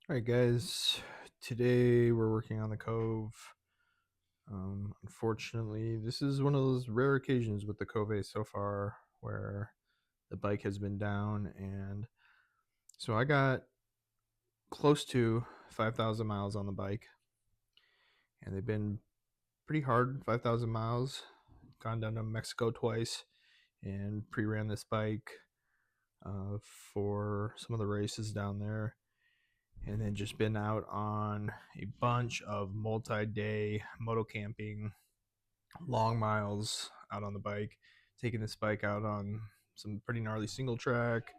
All right, guys. Today we're working on the Kove. Unfortunately, this is one of those rare occasions with the Kove so far where the bike has been down, and so I got close to 5,000 miles on the bike, and they've been pretty hard. 5,000 miles. Gone down to Mexico twice, and pre-ran this bike for some of the races down there. And then just been out on a bunch of multi-day moto camping, long miles out on the bike, taking this bike out on some pretty gnarly single track.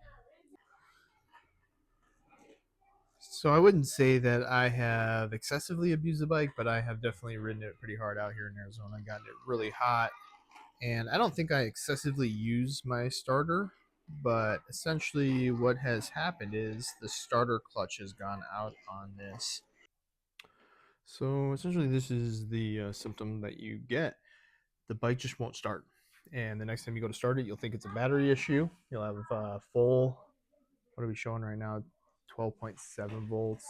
So I wouldn't say that I have excessively abused the bike, but I have definitely ridden it pretty hard out here in Arizona. Gotten it really hot, and I don't think I excessively use my starter. But essentially, what has happened is the starter clutch has gone out on this. So essentially, this is the symptom that you get. The bike just won't start. And the next time you go to start it, you'll think it's a battery issue. You'll have full, what are we showing right now? 12.7 volts,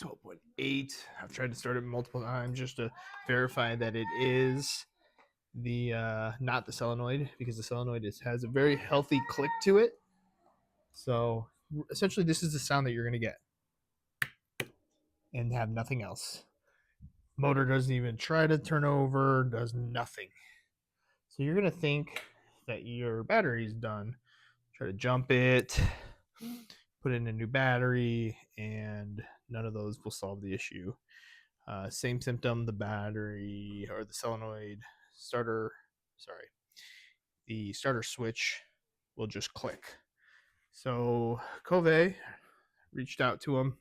12.8. I've tried to start it multiple times just to verify that it is the not the solenoid, because the solenoid has a very healthy click to it. So essentially, this is the sound that you're going to get and have nothing else. Motor doesn't even try to turn over, does nothing. So you're going to think that your battery's done. Try to jump it, put in a new battery, and none of those will solve the issue. Same symptom, the battery or the solenoid starter, sorry, the starter switch will just click. So Kove reached out to him,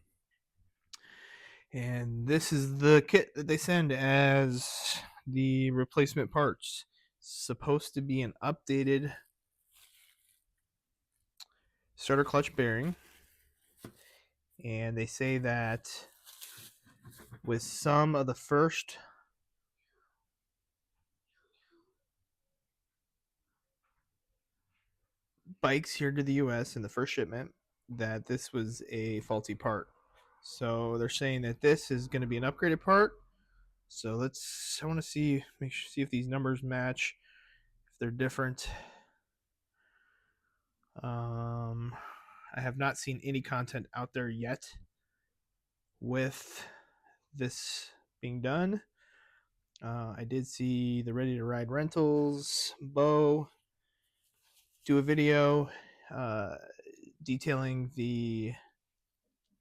and this is the kit that they send as the replacement parts. It's supposed to be an updated starter clutch bearing, and they say that with some of the first bikes here to the US in the first shipment, that this was a faulty part. So they're saying that this is going to be an upgraded part. So I want to see if these numbers match, if they're different. I have not seen any content out there yet with this being done. I did see the Ready to Ride Rentals, Bo, do a video detailing the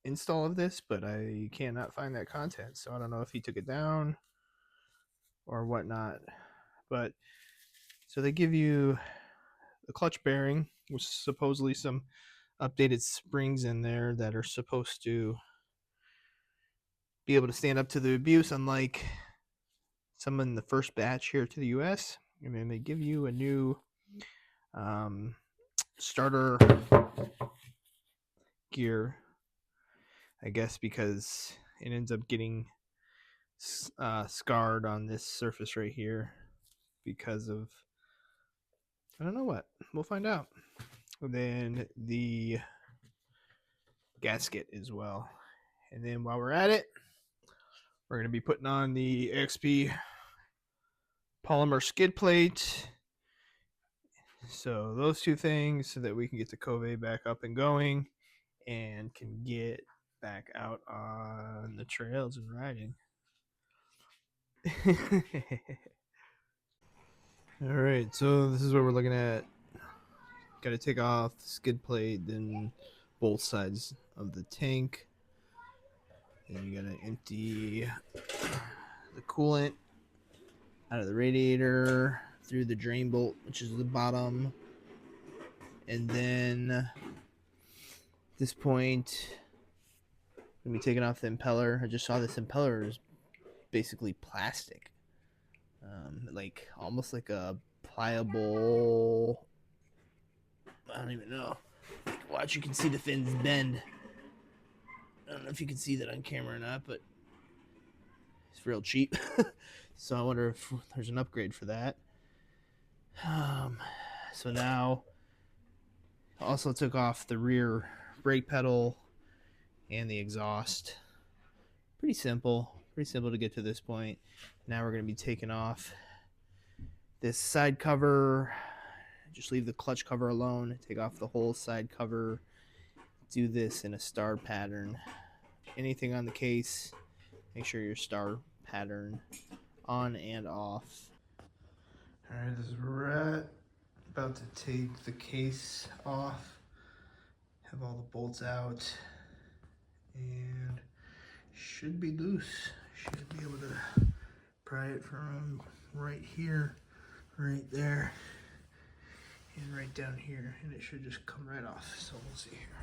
install of this, but I cannot find that content. So I don't know if he took it down or whatnot. But so they give you the clutch bearing, with supposedly some updated springs in there that are supposed to be able to stand up to the abuse, unlike some in the first batch here to the US. And then they give you a new starter gear, I guess, because it ends up getting scarred on this surface right here because of, I don't know what. We'll find out. And then the gasket as well. And then while we're at it, we're going to be putting on the XP polymer skid plate. So those two things, so that we can get the Kove back up and going and can get back out on the trails and riding. All right, so this is what we're looking at. Got to take off the skid plate, then both sides of the tank. Then you got to empty the coolant out of the radiator through the drain bolt, which is the bottom. And then at this point, I'm going to be taking off the impeller. I just saw this impeller is basically plastic. Like almost like a pliable, I don't even know. Watch, you can see the fins bend. I don't know if you can see that on camera or not, but it's real cheap. So I wonder if there's an upgrade for that. So now, also took off the rear brake pedal and the exhaust. Pretty simple to get to this point. Now we're going to be taking off this side cover. Just leave the clutch cover alone, take off the whole side cover, do this in a star pattern. Anything on the case, make sure your star pattern on and off. All right, this is where we're at. About to take the case off, have all the bolts out, and should be loose. Should be able to pry it from right here, right there, and right down here, and it should just come right off. So we'll see here.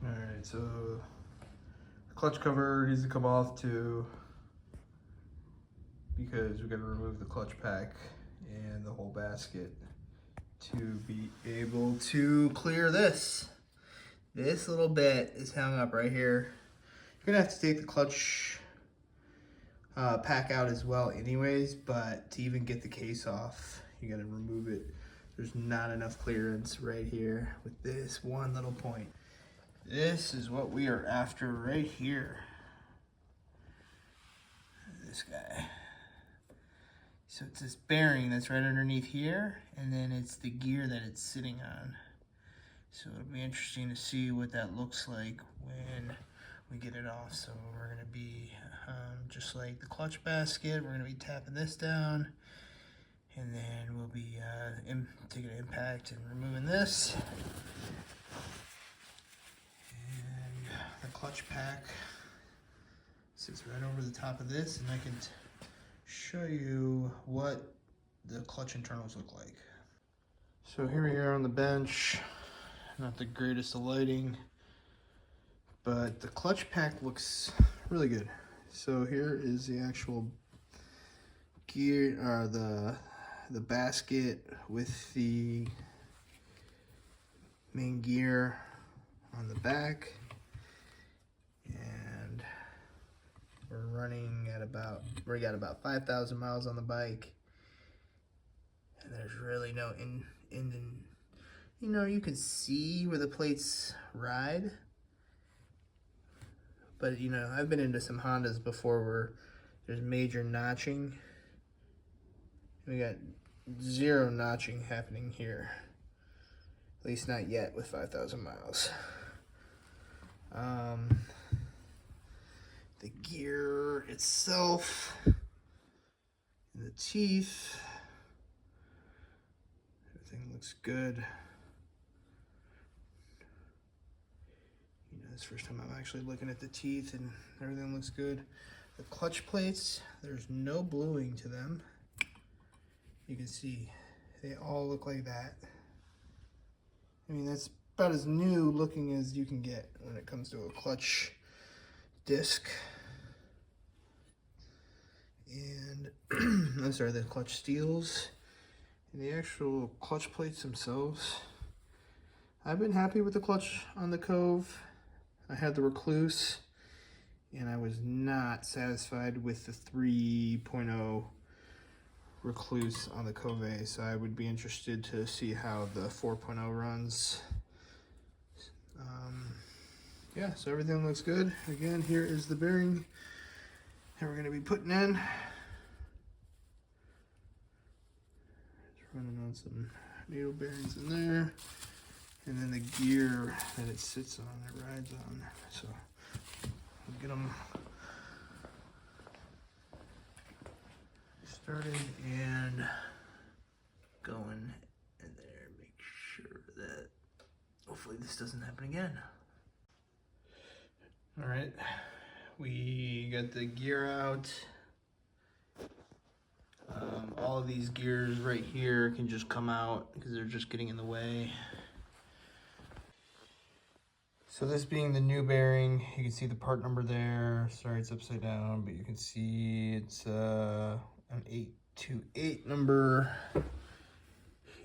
All right, so the clutch cover needs to come off too, because we're gonna remove the clutch pack and the whole basket to be able to clear this. This little bit is hung up right here. You're gonna have to take the clutch pack out as well anyways, but to even get the case off, you gotta remove it. There's not enough clearance right here with this one little point. This is what we are after right here. This guy. So it's this bearing that's right underneath here, and then it's the gear that it's sitting on. So it'll be interesting to see what that looks like when we get it off. So we're gonna be, just like the clutch basket, we're gonna be tapping this down, and then we'll be taking an impact and removing this. And the clutch pack sits right over the top of this, and I can show you what the clutch internals look like. So here we are on the bench. Not the greatest of lighting, but the clutch pack looks really good. So here is the actual gear, or the basket with the main gear on the back, and we're running at we got about 5,000 miles on the bike, and there's really no you know, you can see where the plates ride, but you know, I've been into some Hondas before where there's major notching. We got zero notching happening here, at least not yet with 5,000 miles. The gear itself, and the teeth, everything looks good. You know, this is the first time I'm actually looking at the teeth, and everything looks good. The clutch plates, there's no bluing to them. You can see they all look like that. I mean, that's about as new looking as you can get when it comes to a clutch disc. And I'm sorry, the clutch steels and the actual clutch plates themselves. I've been happy with the clutch on the Kove. I had the Recluse, and I was not satisfied with the 3.0 Recluse on the Kove, so I would be interested to see how the 4.0 runs. Yeah, so everything looks good. Again, here is the bearing that we're going to be putting in. Just running on some needle bearings in there, and then the gear that it sits on, it rides on. So we'll get them started and going in there. Make sure that hopefully this doesn't happen again. All right, we got the gear out. All of these gears right here can just come out because they're just getting in the way. So this being the new bearing, you can see the part number there. Sorry, it's upside down, but you can see it's an 828 number.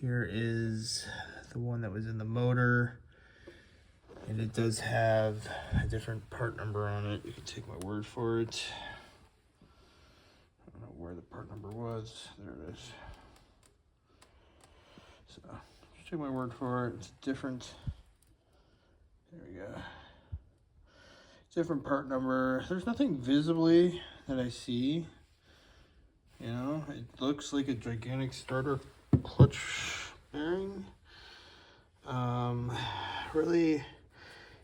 Here is the one that was in the motor, and it does have a different part number on it. You can take my word for it. I don't know where the part number was. There it is. So just take my word for it. It's different. different part number. There's nothing visibly that I see. You know, it looks like a gigantic starter clutch bearing. Really,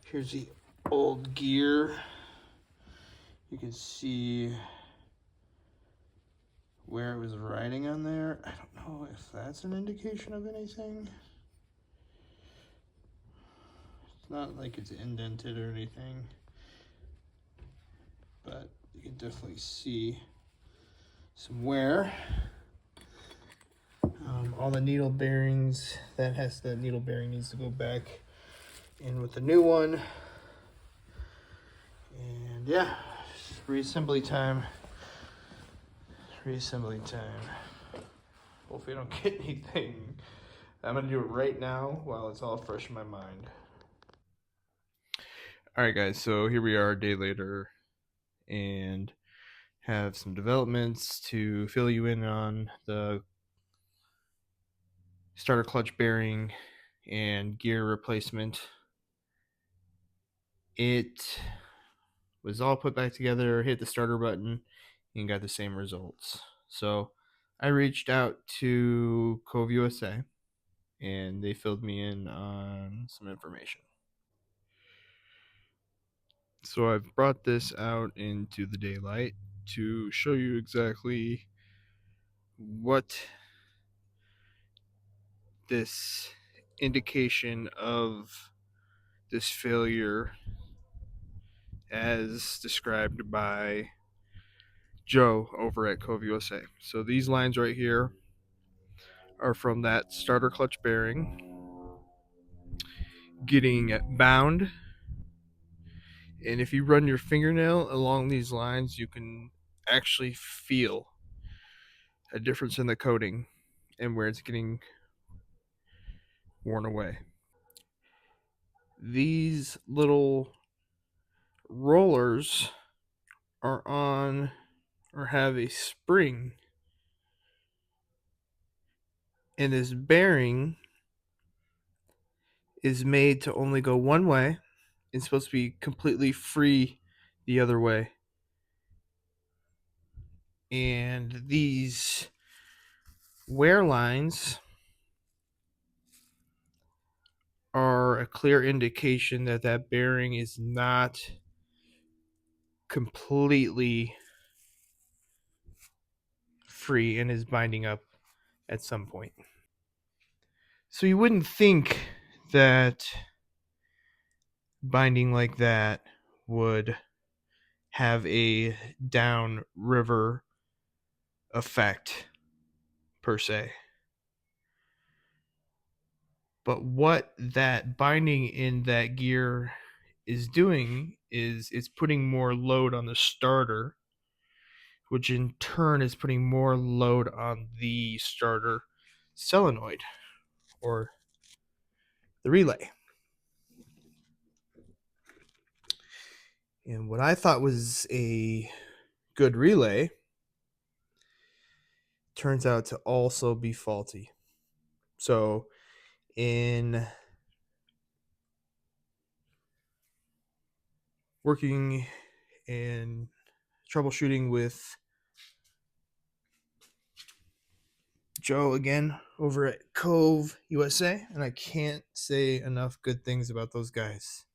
here's the old gear. You can see where it was riding on there. I don't know if that's an indication of anything. It's not like it's indented or anything, but you can definitely see some wear. All the needle bearings, the needle bearing needs to go back in with the new one. And yeah, reassembly time. Reassembly time. Hopefully I don't get anything. I'm gonna do it right now while it's all fresh in my mind. Alright guys, so here we are a day later and have some developments to fill you in on the starter clutch bearing and gear replacement. It was all put back together, hit the starter button, and got the same results. So I reached out to Kove USA and they filled me in on some information. So I've brought this out into the daylight to show you exactly what this indication of this failure as described by Joe over at Kove USA. So these lines right here are from that starter clutch bearing getting bound, and if you run your fingernail along these lines you can actually feel a difference in the coating and where it's getting worn away. These little rollers are on or have a spring, and this bearing is made to only go one way. It's supposed to be completely free the other way. And these wear lines are a clear indication that that bearing is not completely free and is binding up at some point. So you wouldn't think that binding like that would have a downriver effect per se. But what that binding in that gear is doing is it's putting more load on the starter, which in turn is putting more load on the starter solenoid or the relay. And what I thought was a good relay turns out to also be faulty. So in working and troubleshooting with Joe again over at Kove USA, and I can't say enough good things about those guys.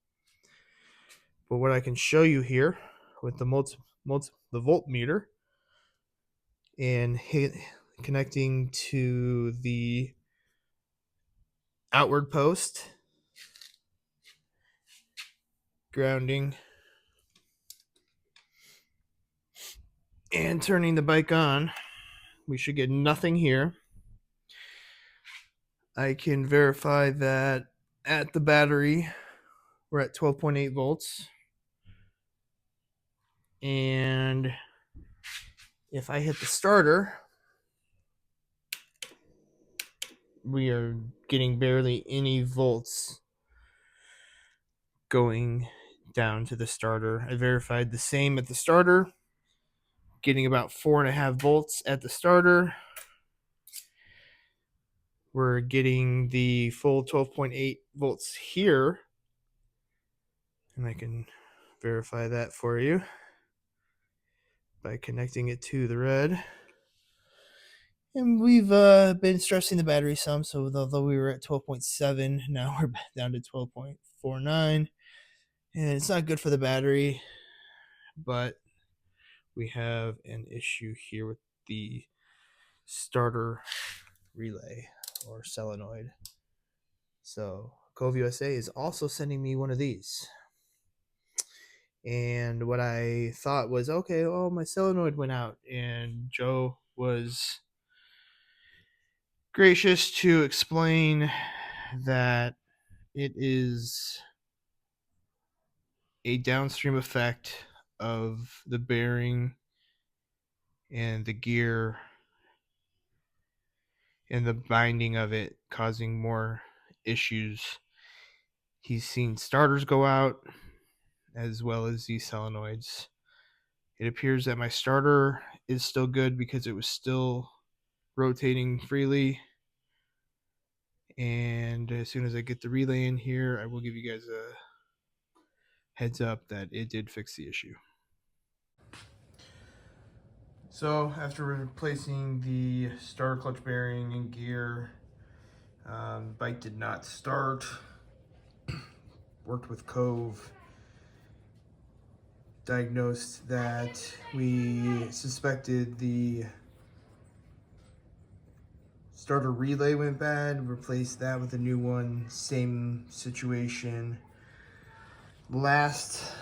But what I can show you here with the the voltmeter and connecting to the outward post, grounding, and turning the bike on, we should get nothing here. I can verify that at the battery we're at 12.8 volts, and if I hit the starter, we are getting barely any volts going down to the starter. I verified the same at the starter, getting about 4.5 volts at the starter. We're getting the full 12.8 volts here, and I can verify that for you by connecting it to the red. And we've been stressing the battery some, so although we were at 12.7, now we're down to 12.49. And it's not good for the battery, but we have an issue here with the starter relay or solenoid. So Kove USA is also sending me one of these. And what I thought was, okay, oh, my solenoid went out. And Joe was gracious to explain that it is a downstream effect of the bearing and the gear and the binding of it causing more issues. He's seen starters go out as well as these solenoids. It appears that my starter is still good because it was still rotating freely. And as soon as I get the relay in here, I will give you guys a heads up that it did fix the issue. So after replacing the starter clutch bearing and gear, bike did not start. Worked with Kove, diagnosed that we suspected the starter relay went bad, replaced that with a new one, same situation. Last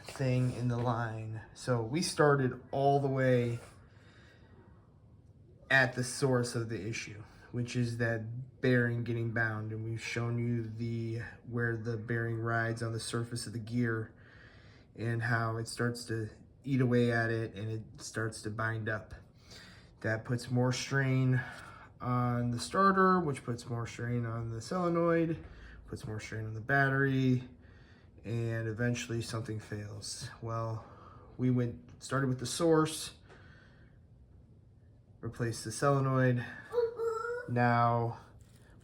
thing in the line. So we started all the way at the source of the issue, which is that bearing getting bound, and we've shown you where the bearing rides on the surface of the gear and how it starts to eat away at it and it starts to bind up. That puts more strain on the starter, which puts more strain on the solenoid, puts more strain on the battery, and eventually something fails. Well, we started with the source, replaced the solenoid. Now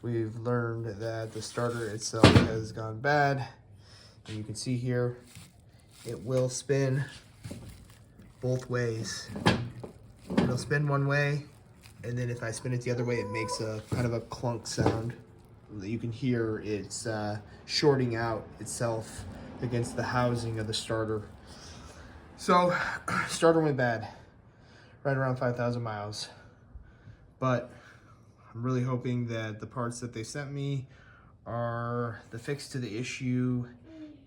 we've learned that the starter itself has gone bad, and you can see here it will spin both ways. It'll spin one way, and then if I spin it the other way, it makes a kind of a clunk sound that you can hear. It's shorting out itself against the housing of the starter. So starter went bad right around 5,000 miles, but I'm really hoping that the parts that they sent me are the fix to the issue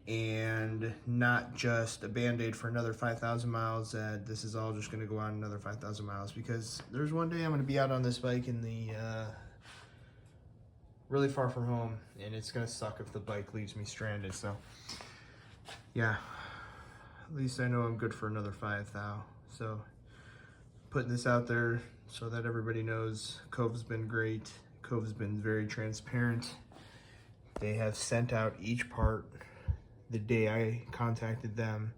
and not just a band-aid for another 5,000 miles, that this is all just going to go on another 5,000 miles, because there's one day I'm going to be out on this bike in the really far from home, and it's going to suck if the bike leaves me stranded. So yeah, at least I know I'm good for another 5,000. So putting this out there so that everybody knows Kove's been great. Kove's been very transparent. They have sent out each part the day I contacted them.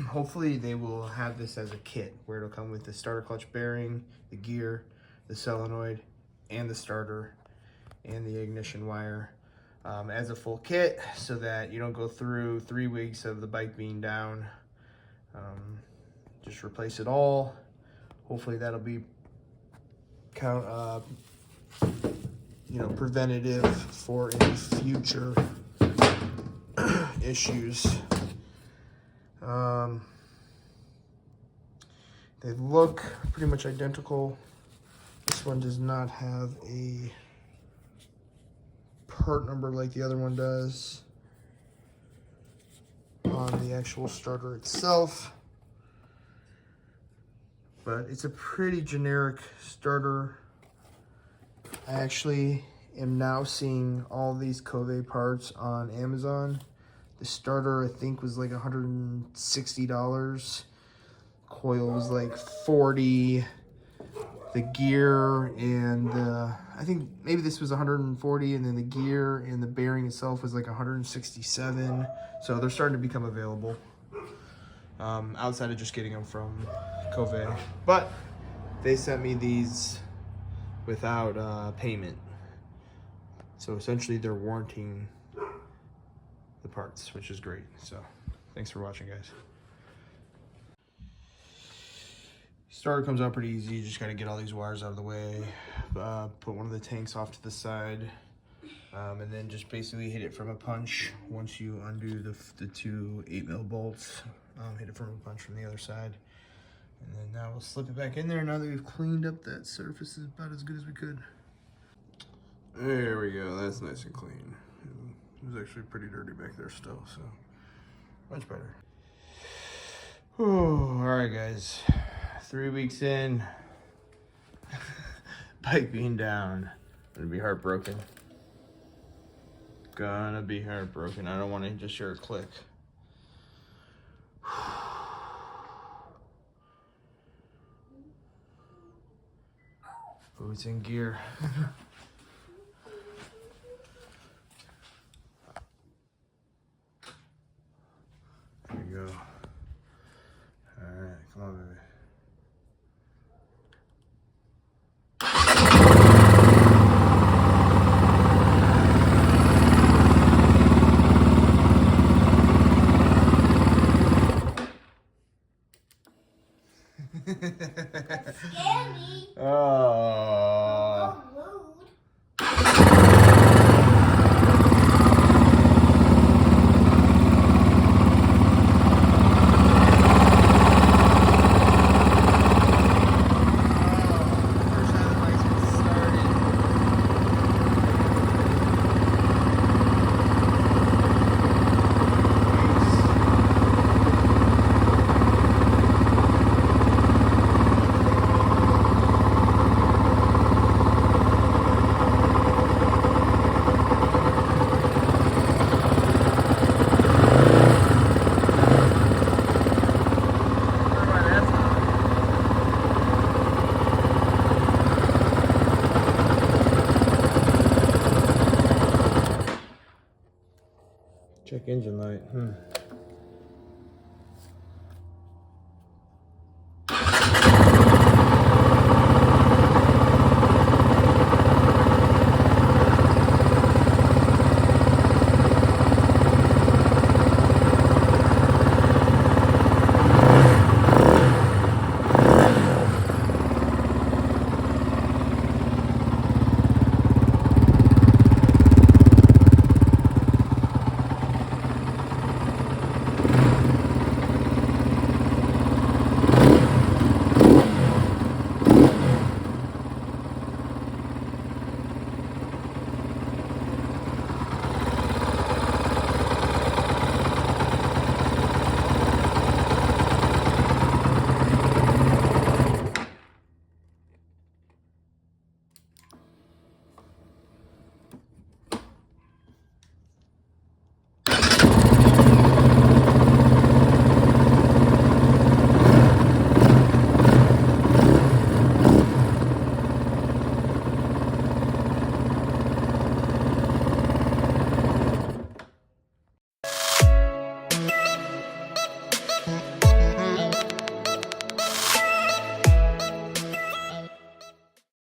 Hopefully they will have this as a kit where it'll come with the starter clutch bearing, the gear, the solenoid, and the starter, and the ignition wire as a full kit, so that you don't go through 3 weeks of the bike being down. Just replace it all. Hopefully that'll be preventative for any future issues. They look pretty much identical. This one does not have a part number like the other one does on the actual starter itself, but it's a pretty generic starter. I actually am now seeing all these Kove parts on Amazon. The starter, I think, was like $160. Coil was like $40. The gear and I think maybe this was $140, and then the gear and the bearing itself was like $167. So they're starting to become available outside of just getting them from Kove. But they sent me these without payment. So essentially they're warranting the parts, which is great. So thanks for watching, guys. Starter comes out pretty easy. You just got to get all these wires out of the way, put one of the tanks off to the side, and then just basically hit it from a punch. Once you undo the two 8mm bolts, hit it from a punch from the other side. And then now we'll slip it back in there. Now that we've cleaned up that surface is about as good as we could. There we go, that's nice and clean. It was actually pretty dirty back there still, so much better. Whew, all right, guys. 3 weeks in, bike being down. Gonna be heartbroken. Gonna be heartbroken. I don't want to just hear a click. Boots in gear. There you go. All right, come on, baby. Scare me. Oh. Rude. First time the bike's been started. Check engine light.